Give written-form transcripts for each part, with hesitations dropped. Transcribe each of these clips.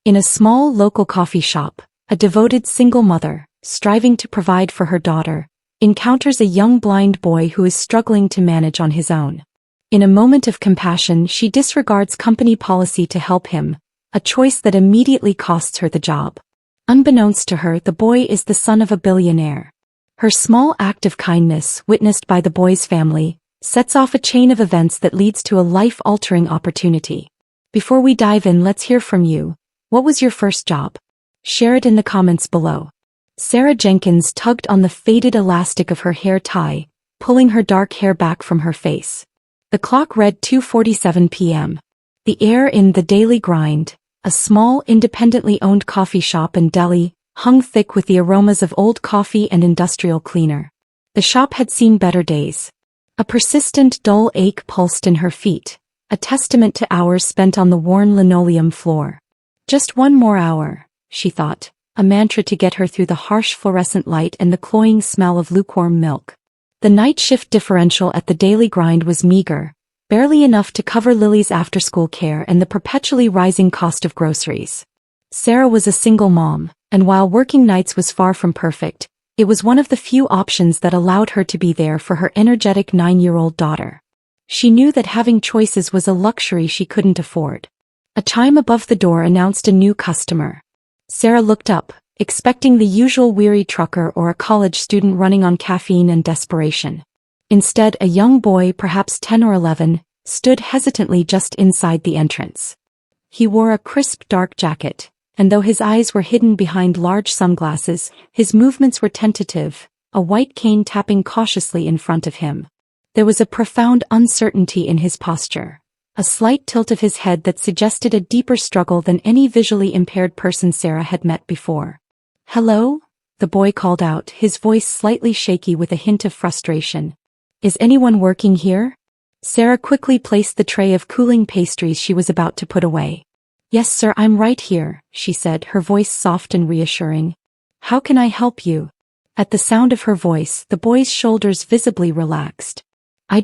In a small local coffee shop, a devoted single mother, striving to provide for her daughter, encounters a young blind boy who is struggling to manage on his own. In a moment of compassion, she disregards company policy to help him, a choice that immediately costs her the job. Unbeknownst to her, the boy is the son of a billionaire. Her small act of kindness, witnessed by the boy's family, sets off a chain of events that leads to a life-altering opportunity. Before we dive in, let's hear from you. What was your first job? Share it in the comments below. Sarah Jenkins tugged on the faded elastic of her hair tie, pulling her dark hair back from her face. The clock read 2:47 p.m. The air in The Daily Grind, a small independently owned coffee shop in Delhi, hung thick with the aromas of old coffee and industrial cleaner. The shop had seen better days. A persistent dull ache pulsed in her feet, a testament to hours spent on the worn linoleum floor. Just one more hour, she thought, a mantra to get her through the harsh fluorescent light and the cloying smell of lukewarm milk. The night shift differential at The Daily Grind was meager, barely enough to cover Lily's after-school care and the perpetually rising cost of groceries. Sarah was a single mom, and while working nights was far from perfect, it was one of the few options that allowed her to be there for her energetic 9-year-old daughter. She knew that having choices was a luxury she couldn't afford. A chime above the door announced a new customer. Sarah looked up, expecting the usual weary trucker or a college student running on caffeine and desperation. Instead, a young boy, perhaps 10 or 11, stood hesitantly just inside the entrance. He wore a crisp dark jacket, and though his eyes were hidden behind large sunglasses, his movements were tentative, a white cane tapping cautiously in front of him. There was a profound uncertainty in his posture, a slight tilt of his head that suggested a deeper struggle than any visually impaired person Sarah had met before. "Hello?" the boy called out, his voice slightly shaky with a hint of frustration. "Is anyone working here?" Sarah quickly placed the tray of cooling pastries she was about to put away. "Yes, sir, I'm right here," she said, her voice soft and reassuring. "How can I help you?" At the sound of her voice, the boy's shoulders visibly relaxed. I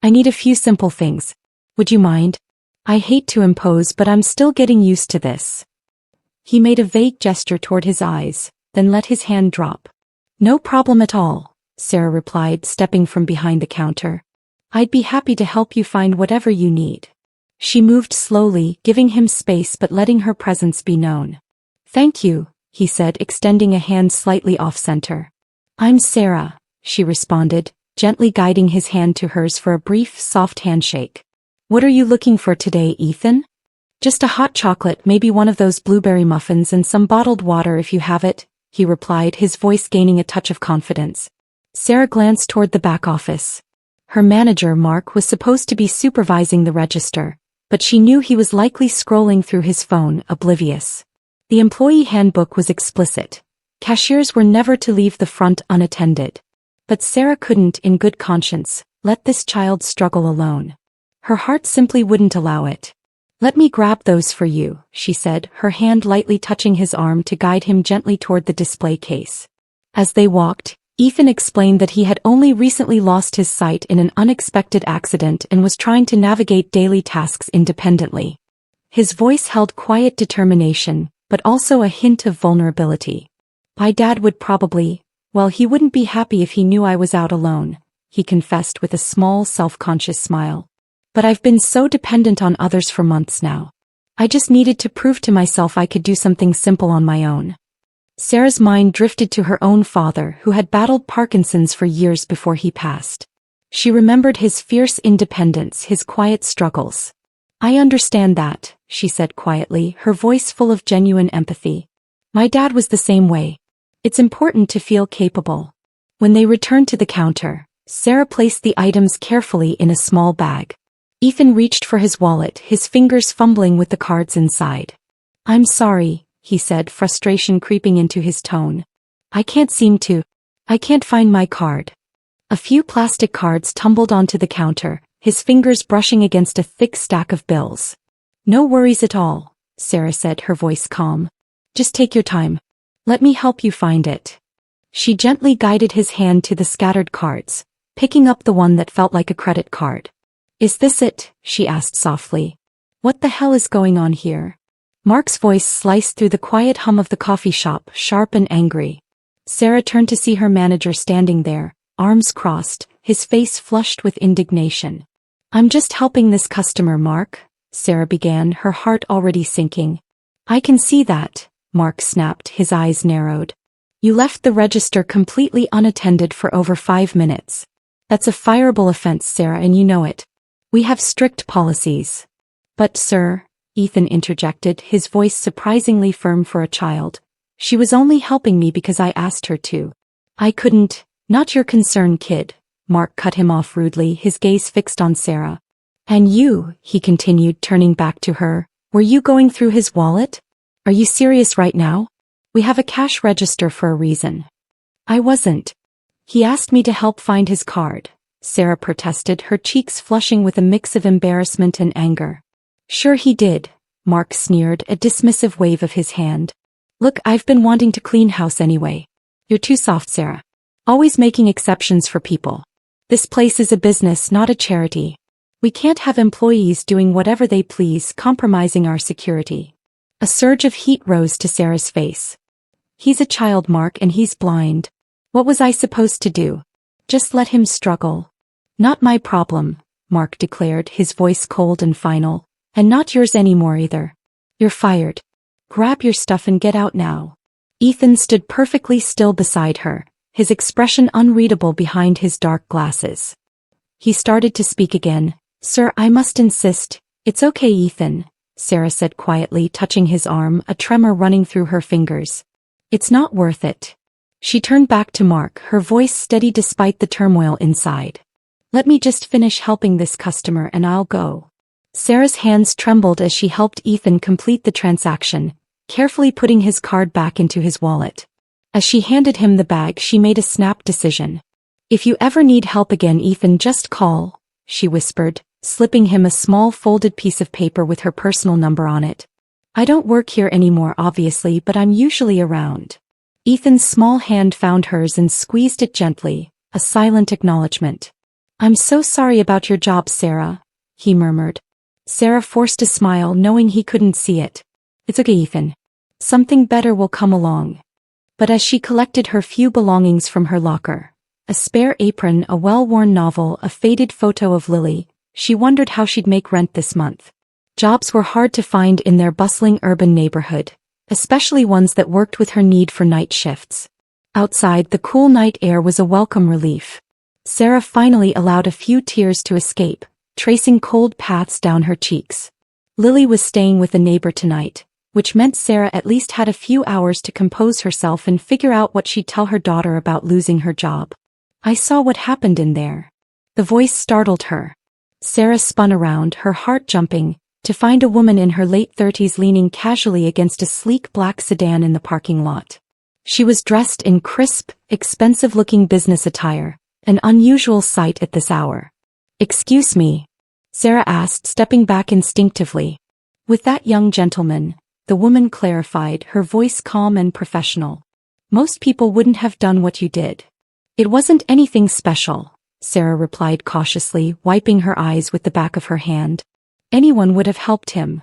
need a few simple things. Would you mind? I hate to impose, but I'm still getting used to this." He made a vague gesture toward his eyes, then let his hand drop. "No problem at all," Sarah replied, stepping from behind the counter. "I'd be happy to help you find whatever you need." She moved slowly, giving him space but letting her presence be known. "Thank you," he said, extending a hand slightly off-center. "I'm Sarah," she responded, gently guiding his hand to hers for a brief, soft handshake. "What are you looking for today, Ethan?" "Just a hot chocolate, maybe one of those blueberry muffins and some bottled water if you have it," he replied, his voice gaining a touch of confidence. Sarah glanced toward the back office. Her manager, Mark, was supposed to be supervising the register, but she knew he was likely scrolling through his phone, oblivious. The employee handbook was explicit. Cashiers were never to leave the front unattended. But Sarah couldn't, in good conscience, let this child struggle alone. Her heart simply wouldn't allow it. "Let me grab those for you," she said, her hand lightly touching his arm to guide him gently toward the display case. As they walked, Ethan explained that he had only recently lost his sight in an unexpected accident and was trying to navigate daily tasks independently. His voice held quiet determination, but also a hint of vulnerability. "My dad would probably, well, he wouldn't be happy if he knew I was out alone," he confessed with a small self-conscious smile. "But I've been so dependent on others for months now. I just needed to prove to myself I could do something simple on my own." Sarah's mind drifted to her own father, who had battled Parkinson's for years before he passed. She remembered his fierce independence, his quiet struggles. "I understand that," she said quietly, her voice full of genuine empathy. "My dad was the same way. It's important to feel capable." When they returned to the counter, Sarah placed the items carefully in a small bag. Ethan reached for his wallet, his fingers fumbling with the cards inside. "I'm sorry," he said, frustration creeping into his tone. I can't find my card." A few plastic cards tumbled onto the counter, his fingers brushing against a thick stack of bills. "No worries at all," Sarah said, her voice calm. "Just take your time. Let me help you find it." She gently guided his hand to the scattered cards, picking up the one that felt like a credit card. "Is this it?" she asked softly. "What the hell is going on here?" Mark's voice sliced through the quiet hum of the coffee shop, sharp and angry. Sarah turned to see her manager standing there, arms crossed, his face flushed with indignation. "I'm just helping this customer, Mark," Sarah began, her heart already sinking. "I can see that," Mark snapped, his eyes narrowed. "You left the register completely unattended for over 5 minutes. That's a fireable offense, Sarah, and you know it. We have strict policies." "But, sir," Ethan interjected, his voice surprisingly firm for a child, "she was only helping me because I asked her to. I couldn't." "Not your concern, kid," Mark cut him off rudely, his gaze fixed on Sarah. "And you," he continued, turning back to her, "were you going through his wallet? Are you serious right now? We have a cash register for a reason." "I wasn't. He asked me to help find his card," Sarah protested, her cheeks flushing with a mix of embarrassment and anger. "Sure he did," Mark sneered, a dismissive wave of his hand. "Look, I've been wanting to clean house anyway." "You're too soft, Sarah. Always making exceptions for people. This place is a business, not a charity. We can't have employees doing whatever they please, compromising our security." A surge of heat rose to Sarah's face. "He's a child, Mark, and he's blind. What was I supposed to do? Just let him struggle." "Not my problem," Mark declared, his voice cold and final. "And not yours anymore either. You're fired. Grab your stuff and get out now." Ethan stood perfectly still beside her, his expression unreadable behind his dark glasses. He started to speak again. "Sir, I must insist." "It's okay, Ethan," Sarah said quietly, touching his arm, a tremor running through her fingers. "It's not worth it." She turned back to Mark, her voice steady despite the turmoil inside. "Let me just finish helping this customer and I'll go." Sarah's hands trembled as she helped Ethan complete the transaction, carefully putting his card back into his wallet. As she handed him the bag, she made a snap decision. "If you ever need help again, Ethan, just call," she whispered, slipping him a small folded piece of paper with her personal number on it. "I don't work here anymore, obviously, but I'm usually around." Ethan's small hand found hers and squeezed it gently, a silent acknowledgement. "I'm so sorry about your job, Sarah," he murmured. Sarah forced a smile, knowing he couldn't see it. "It's okay, Ethan. Something better will come along." But as she collected her few belongings from her locker, a spare apron, a well-worn novel, a faded photo of Lily, she wondered how she'd make rent this month. Jobs were hard to find in their bustling urban neighborhood, especially ones that worked with her need for night shifts. Outside, the cool night air was a welcome relief. Sarah finally allowed a few tears to escape, tracing cold paths down her cheeks. Lily was staying with a neighbor tonight, which meant Sarah at least had a few hours to compose herself and figure out what she'd tell her daughter about losing her job. "I saw what happened in there." The voice startled her. Sarah spun around, her heart jumping, to find a woman in her late 30s leaning casually against a sleek black sedan in the parking lot. She was dressed in crisp, expensive-looking business attire, an unusual sight at this hour. "Excuse me?" Sarah asked, stepping back instinctively. "With that young gentleman," the woman clarified, her voice calm and professional. "Most people wouldn't have done what you did." "It wasn't anything special," Sarah replied cautiously, wiping her eyes with the back of her hand. "Anyone would have helped him."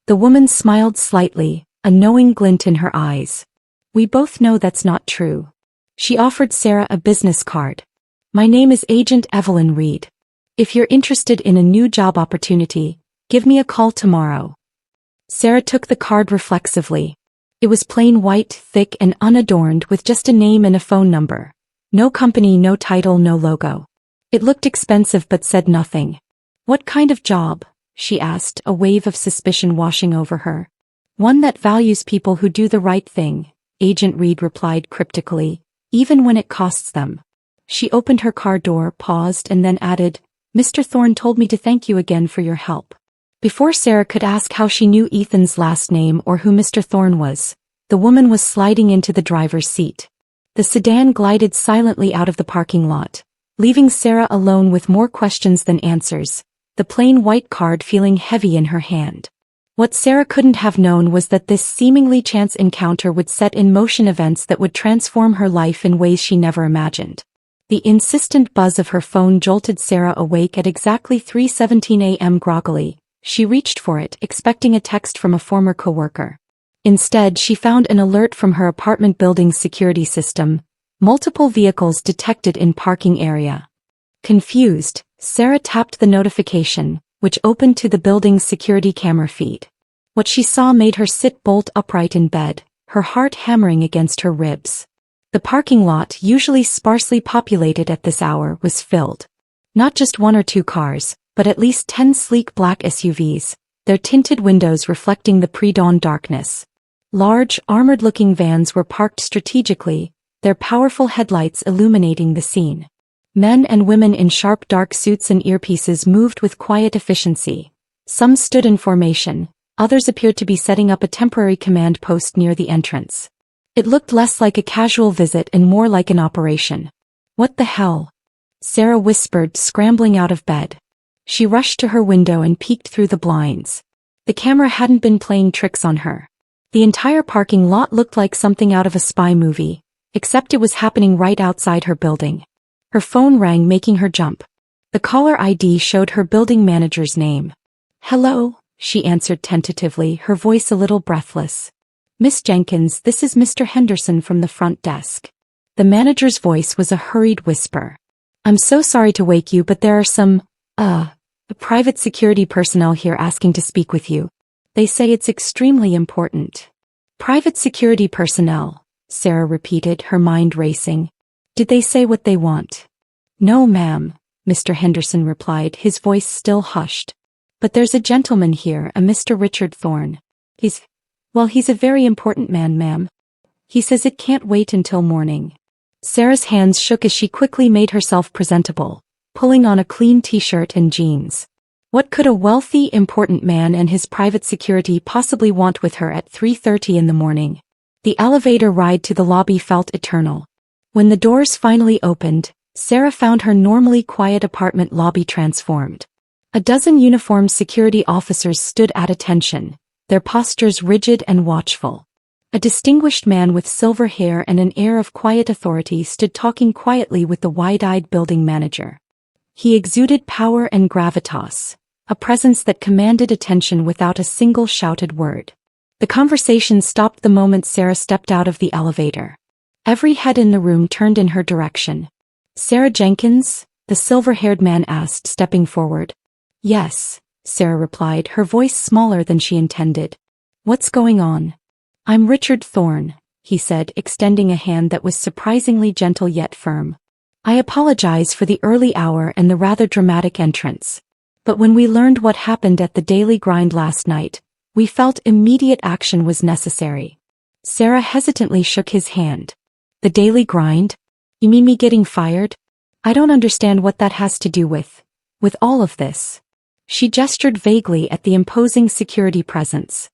The woman smiled slightly, a knowing glint in her eyes. "We both know that's not true." She offered Sarah a business card. "My name is Agent Evelyn Reed. If you're interested in a new job opportunity, give me a call tomorrow." Sarah took the card reflexively. It was plain white, thick and unadorned, with just a name and a phone number. No company, no title, no logo. It looked expensive but said nothing. "What kind of job?" she asked, a wave of suspicion washing over her. "One that values people who do the right thing," Agent Reed replied cryptically, "even when it costs them." She opened her car door, paused, and then added, "Mr. Thorne told me to thank you again for your help." Before Sarah could ask how she knew Ethan's last name or who Mr. Thorne was, the woman was sliding into the driver's seat. The sedan glided silently out of the parking lot, leaving Sarah alone with more questions than answers, the plain white card feeling heavy in her hand. What Sarah couldn't have known was that this seemingly chance encounter would set in motion events that would transform her life in ways she never imagined. The insistent buzz of her phone jolted Sarah awake at exactly 3:17 a.m. groggily, She reached for it, expecting a text from a former coworker. Instead, she found an alert from her apartment building's security system. Multiple vehicles detected in parking area. Confused, Sarah tapped the notification, which opened to the building's security camera feed. What she saw made her sit bolt upright in bed, her heart hammering against her ribs. The parking lot, usually sparsely populated at this hour, was filled. Not just one or two cars, but at least 10 sleek black SUVs, their tinted windows reflecting the pre-dawn darkness. Large, armored-looking vans were parked strategically, their powerful headlights illuminating the scene. Men and women in sharp dark suits and earpieces moved with quiet efficiency. Some stood in formation, others appeared to be setting up a temporary command post near the entrance. It looked less like a casual visit and more like an operation. "What the hell?" Sarah whispered, scrambling out of bed. She rushed to her window and peeked through the blinds. The camera hadn't been playing tricks on her. The entire parking lot looked like something out of a spy movie, except it was happening right outside her building. Her phone rang, making her jump. The caller ID showed her building manager's name. "Hello," she answered tentatively, her voice a little breathless. "Miss Jenkins, this is Mr. Henderson from the front desk." The manager's voice was a hurried whisper. "I'm so sorry to wake you, but there are some, private security personnel here asking to speak with you. They say it's extremely important." "Private security personnel," Sarah repeated, her mind racing. "Did they say what they want?" "No, ma'am," Mr. Henderson replied, his voice still hushed. "But there's a gentleman here, a Mr. Richard Thorne. He's a very important man, ma'am. He says it can't wait until morning." Sarah's hands shook as she quickly made herself presentable, pulling on a clean t-shirt and jeans. What could a wealthy, important man and his private security possibly want with her at 3:30 in the morning? The elevator ride to the lobby felt eternal. When the doors finally opened, Sarah found her normally quiet apartment lobby transformed. A dozen uniformed security officers stood at attention, their postures rigid and watchful. A distinguished man with silver hair and an air of quiet authority stood talking quietly with the wide-eyed building manager. He exuded power and gravitas, a presence that commanded attention without a single shouted word. The conversation stopped the moment Sarah stepped out of the elevator. Every head in the room turned in her direction. "Sarah Jenkins?" the silver-haired man asked, stepping forward. "Yes," Sarah replied, her voice smaller than she intended. "What's going on?" "I'm Richard Thorne," he said, extending a hand that was surprisingly gentle yet firm. "I apologize for the early hour and the rather dramatic entrance. But when we learned what happened at the Daily Grind last night, we felt immediate action was necessary." Sarah hesitantly shook his hand. "The Daily Grind? You mean me getting fired? I don't understand what that has to do with all of this." She gestured vaguely at the imposing security presence.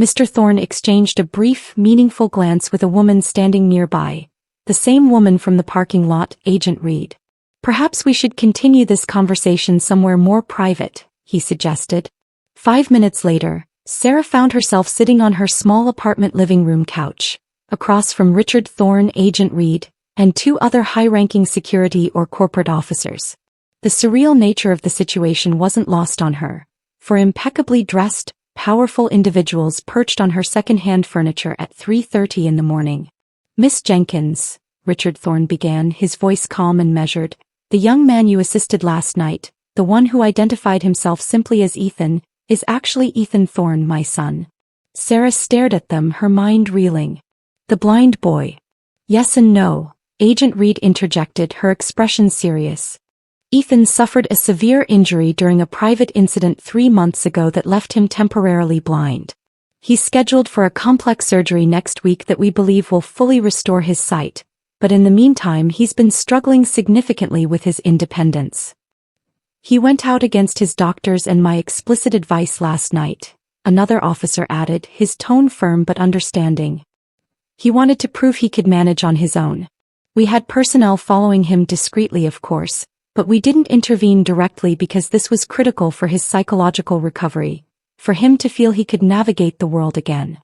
Mr. Thorne exchanged a brief, meaningful glance with a woman standing nearby, the same woman from the parking lot, Agent Reed. "Perhaps we should continue this conversation somewhere more private," he suggested. 5 minutes later, Sarah found herself sitting on her small apartment living room couch, across from Richard Thorne, Agent Reed, and 2 other high-ranking security or corporate officers. The surreal nature of the situation wasn't lost on her, for impeccably dressed, powerful individuals perched on her second-hand furniture at 3:30 in the morning. "Miss Jenkins," Richard Thorne began, his voice calm and measured, "the young man you assisted last night, the one who identified himself simply as Ethan, is actually Ethan Thorne, my son." Sarah stared at them, her mind reeling. "The blind boy." "Yes and no," Agent Reed interjected, her expression serious. "Ethan suffered a severe injury during a private incident 3 months ago that left him temporarily blind. He's scheduled for a complex surgery next week that we believe will fully restore his sight, but in the meantime he's been struggling significantly with his independence. He went out against his doctors and my explicit advice last night," another officer added, his tone firm but understanding. "He wanted to prove he could manage on his own. We had personnel following him discreetly, of course, but we didn't intervene directly because this was critical for his psychological recovery, for him to feel he could navigate the world again.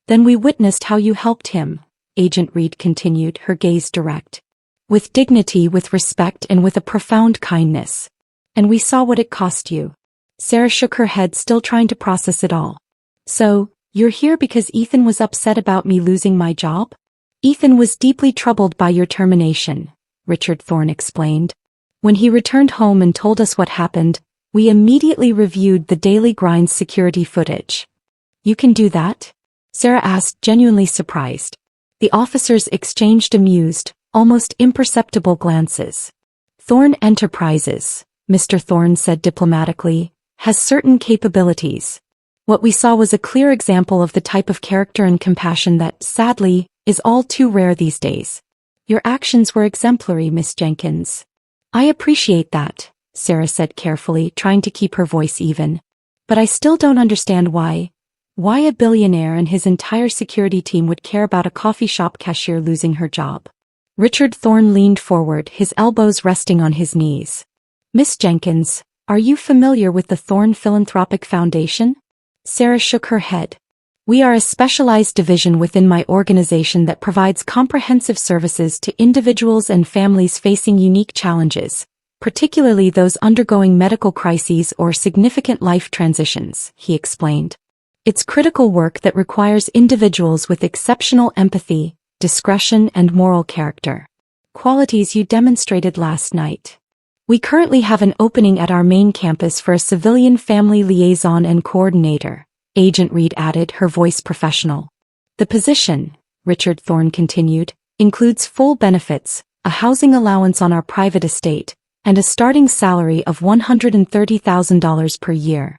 Then we witnessed how you helped him," Agent Reed continued, her gaze direct. "With dignity, with respect, and with a profound kindness. And we saw what it cost you." Sarah shook her head, still trying to process it all. So, you're here because Ethan was upset about me losing my job? Ethan was deeply troubled by your termination, Richard Thorne explained. When he returned home and told us what happened, we immediately reviewed the Daily Grind's security footage. You can do that? Sarah asked, genuinely surprised. The officers exchanged amused, almost imperceptible glances. Thorne Enterprises, Mr. Thorne said diplomatically, has certain capabilities. What we saw was a clear example of the type of character and compassion that, sadly, is all too rare these days. Your actions were exemplary, Miss Jenkins. I appreciate that, Sarah said carefully, trying to keep her voice even. But I still don't understand why a billionaire and his entire security team would care about a coffee shop cashier losing her job. Richard Thorne leaned forward, his elbows resting on his knees. Miss Jenkins, are you familiar with the Thorne Philanthropic Foundation? Sarah shook her head. We are a specialized division within my organization that provides comprehensive services to individuals and families facing unique challenges, particularly those undergoing medical crises or significant life transitions, he explained. It's critical work that requires individuals with exceptional empathy, discretion, and moral character. Qualities you demonstrated last night. We currently have an opening at our main campus for a civilian family liaison and coordinator, Agent Reed added, her voice professional. The position, Richard Thorne continued, includes full benefits, a housing allowance on our private estate, and a starting salary of $130,000 per year.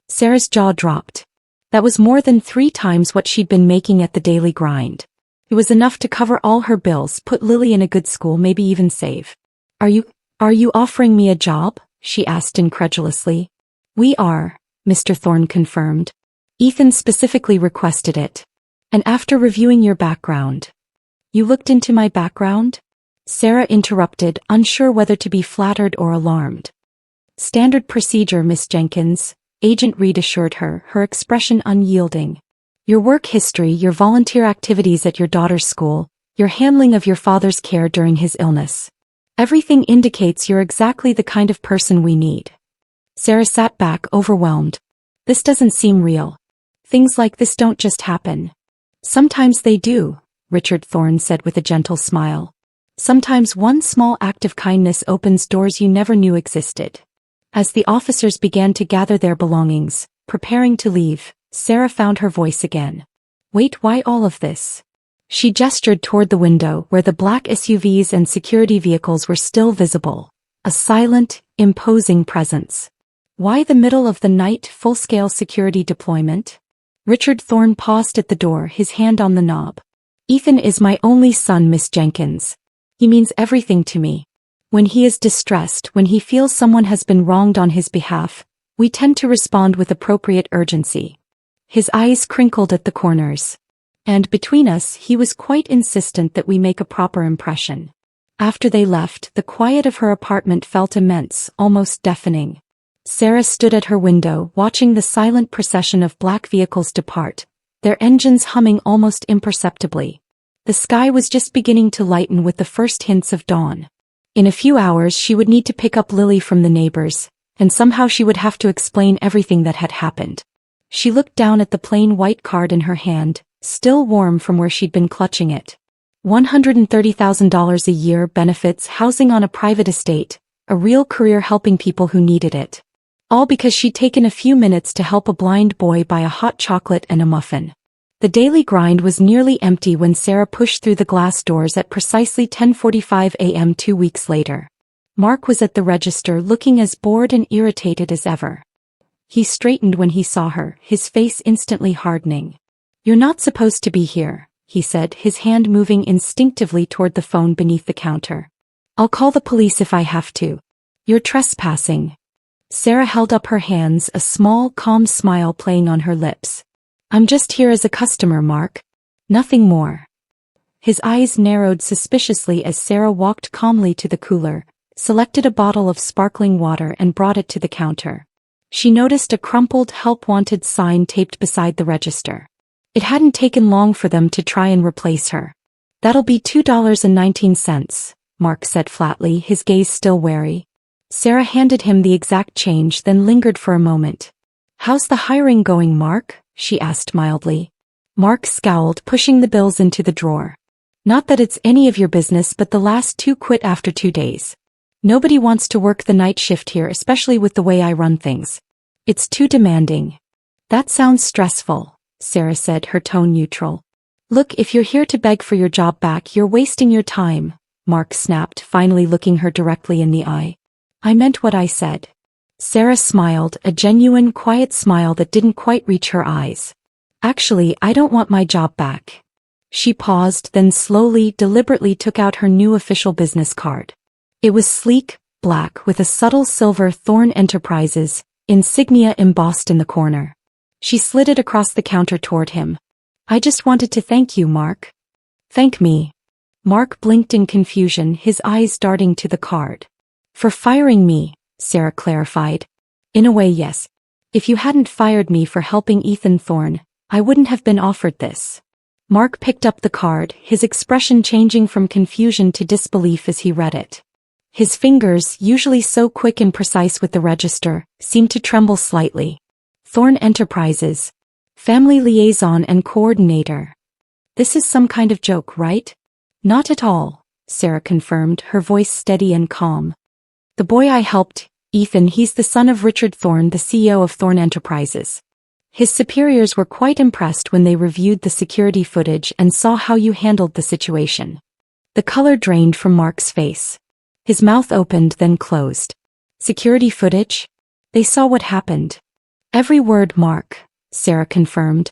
Sarah's jaw dropped. That was more than 3 times what she'd been making at the Daily Grind. It was enough to cover all her bills, put Lily in a good school, maybe even save. Are you offering me a job? She asked incredulously. We are, Mr. Thorne confirmed. Ethan specifically requested it. And after reviewing your background. You looked into my background? Sarah interrupted, unsure whether to be flattered or alarmed. Standard procedure, Miss Jenkins, Agent Reed assured her, her expression unyielding. Your work history, your volunteer activities at your daughter's school, your handling of your father's care during his illness. Everything indicates you're exactly the kind of person we need. Sarah sat back, overwhelmed. This doesn't seem real. Things like this don't just happen. Sometimes they do, Richard Thorne said with a gentle smile. Sometimes one small act of kindness opens doors you never knew existed. As the officers began to gather their belongings, preparing to leave, Sarah found her voice again. Wait, why all of this? She gestured toward the window where the black SUVs and security vehicles were still visible, a silent, imposing presence. Why the middle of the night full-scale security deployment? Richard Thorne paused at the door, his hand on the knob. Ethan is my only son, Miss Jenkins. He means everything to me. When he is distressed, when he feels someone has been wronged on his behalf, we tend to respond with appropriate urgency. His eyes crinkled at the corners. And between us, he was quite insistent that we make a proper impression. After they left, the quiet of her apartment felt immense, almost deafening. Sarah stood at her window, watching the silent procession of black vehicles depart, their engines humming almost imperceptibly. The sky was just beginning to lighten with the first hints of dawn. In a few hours she would need to pick up Lily from the neighbors, and somehow she would have to explain everything that had happened. She looked down at the plain white card in her hand, still warm from where she'd been clutching it. $130,000 a year, benefits, housing on a private estate, a real career helping people who needed it. All because she'd taken a few minutes to help a blind boy buy a hot chocolate and a muffin. The Daily Grind was nearly empty when Sarah pushed through the glass doors at precisely 10:45 a.m. 2 weeks later. Mark was at the register, looking as bored and irritated as ever. He straightened when he saw her, his face instantly hardening. You're not supposed to be here, he said, his hand moving instinctively toward the phone beneath the counter. I'll call the police if I have to. You're trespassing. Sarah held up her hands, a small, calm smile playing on her lips. I'm just here as a customer, Mark. Nothing more. His eyes narrowed suspiciously as Sarah walked calmly to the cooler, selected a bottle of sparkling water and brought it to the counter. She noticed a crumpled "Help Wanted" sign taped beside the register. It hadn't taken long for them to try and replace her. That'll be $2.19, Mark said flatly, his gaze still wary. Sarah handed him the exact change, then lingered for a moment. "How's the hiring going, Mark?" she asked mildly. Mark scowled, pushing the bills into the drawer. "Not that it's any of your business, but the last 2 quit after 2 days. Nobody wants to work the night shift here, especially with the way I run things. It's too demanding." "That sounds stressful," Sarah said, her tone neutral. "Look, if you're here to beg for your job back, you're wasting your time," Mark snapped, finally looking her directly in the eye. "I meant what I said." Sarah smiled, a genuine, quiet smile that didn't quite reach her eyes. "Actually, I don't want my job back." She paused, then slowly, deliberately took out her new official business card. It was sleek, black, with a subtle silver Thorn Enterprises insignia embossed in the corner. She slid it across the counter toward him. "I just wanted to thank you, Mark." "Thank me?" Mark blinked in confusion, his eyes darting to the card. "For firing me," Sarah clarified. "In a way, yes. If you hadn't fired me for helping Ethan Thorne, I wouldn't have been offered this." Mark picked up the card, his expression changing from confusion to disbelief as he read it. His fingers, usually so quick and precise with the register, seemed to tremble slightly. "Thorne Enterprises. Family Liaison and Coordinator. This is some kind of joke, right?" "Not at all," Sarah confirmed, her voice steady and calm. "The boy I helped, Ethan, he's the son of Richard Thorne, the CEO of Thorne Enterprises. His superiors were quite impressed when they reviewed the security footage and saw how you handled the situation." The color drained from Mark's face. His mouth opened then closed. "Security footage? They saw what happened." "Every word, Mark," Sarah confirmed.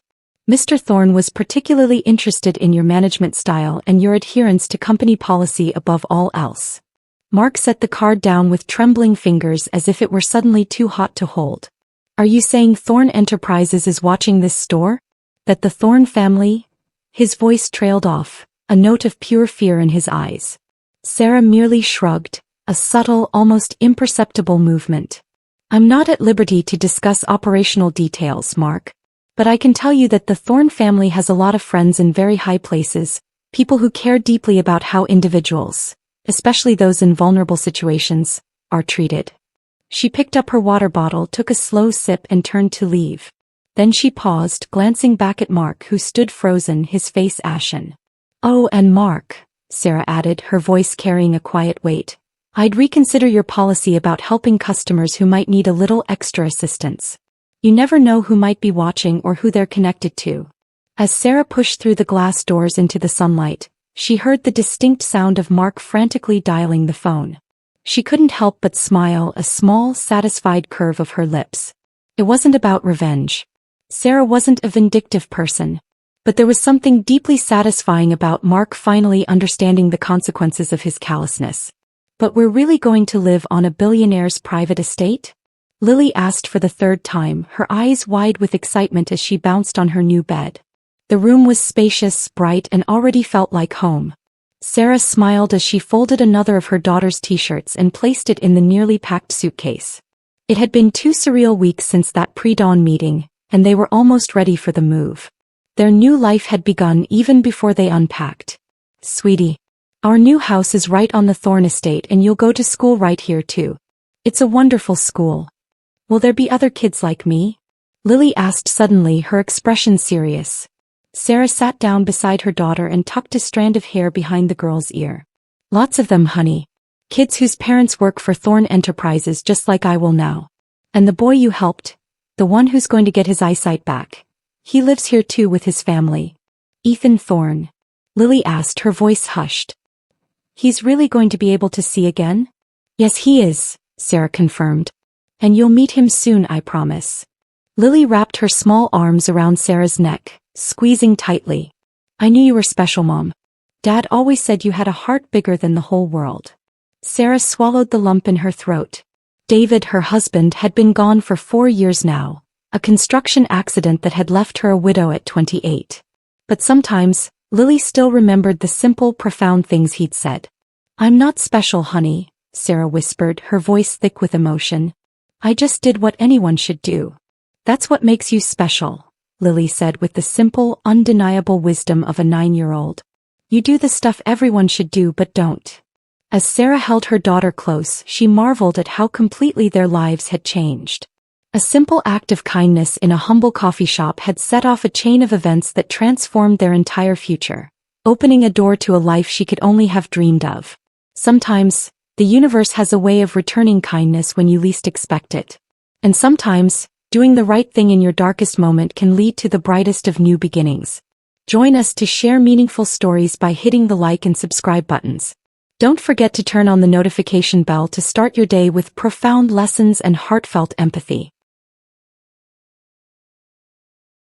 "Mr. Thorne was particularly interested in your management style and your adherence to company policy above all else." Mark set the card down with trembling fingers as if it were suddenly too hot to hold. "Are you saying Thorne Enterprises is watching this store? That the Thorne family?" His voice trailed off, a note of pure fear in his eyes. Sarah merely shrugged, a subtle, almost imperceptible movement. "I'm not at liberty to discuss operational details, Mark. But I can tell you that the Thorne family has a lot of friends in very high places, people who care deeply about how individuals, especially those in vulnerable situations, are treated." She picked up her water bottle, took a slow sip and turned to leave. Then she paused, glancing back at Mark, who stood frozen, his face ashen. "Oh, and Mark," Sarah added, her voice carrying a quiet weight, "I'd reconsider your policy about helping customers who might need a little extra assistance. You never know who might be watching or who they're connected to." As Sarah pushed through the glass doors into the sunlight, she heard the distinct sound of Mark frantically dialing the phone. She couldn't help but smile, a small, satisfied curve of her lips. It wasn't about revenge. Sarah wasn't a vindictive person. But there was something deeply satisfying about Mark finally understanding the consequences of his callousness. "But we're really going to live on a billionaire's private estate?" Lily asked for the 3rd time, her eyes wide with excitement as she bounced on her new bed. The room was spacious, bright, and already felt like home. Sarah smiled as she folded another of her daughter's t-shirts and placed it in the nearly packed suitcase. It had been 2 surreal weeks since that pre-dawn meeting, and they were almost ready for the move. Their new life had begun even before they unpacked. "Sweetie, our new house is right on the Thorne estate and you'll go to school right here too. It's a wonderful school. Will there be other kids like me?" Lily asked suddenly, her expression serious. Sarah sat down beside her daughter and tucked a strand of hair behind the girl's ear. "Lots of them, honey. Kids whose parents work for Thorne Enterprises just like I will now. And the boy you helped, the one who's going to get his eyesight back, he lives here too with his family." "Ethan Thorne?" Lily asked, her voice hushed. "He's really going to be able to see again?" "Yes, he is," Sarah confirmed. "And you'll meet him soon, I promise." Lily wrapped her small arms around Sarah's neck, squeezing tightly. "I knew you were special, Mom. Dad always said you had a heart bigger than the whole world." Sarah swallowed the lump in her throat. David, her husband, had been gone for 4 years now, a construction accident that had left her a widow at 28. But sometimes, Lily still remembered the simple, profound things he'd said. "I'm not special, honey," Sarah whispered, her voice thick with emotion. "I just did what anyone should do." "That's what makes you special," Lily said with the simple, undeniable wisdom of a 9-year-old. "You do the stuff everyone should do but don't." As Sarah held her daughter close, she marveled at how completely their lives had changed. A simple act of kindness in a humble coffee shop had set off a chain of events that transformed their entire future, opening a door to a life she could only have dreamed of. Sometimes, the universe has a way of returning kindness when you least expect it. And sometimes, doing the right thing in your darkest moment can lead to the brightest of new beginnings. Join us to share meaningful stories by hitting the like and subscribe buttons. Don't forget to turn on the notification bell to start your day with profound lessons and heartfelt empathy.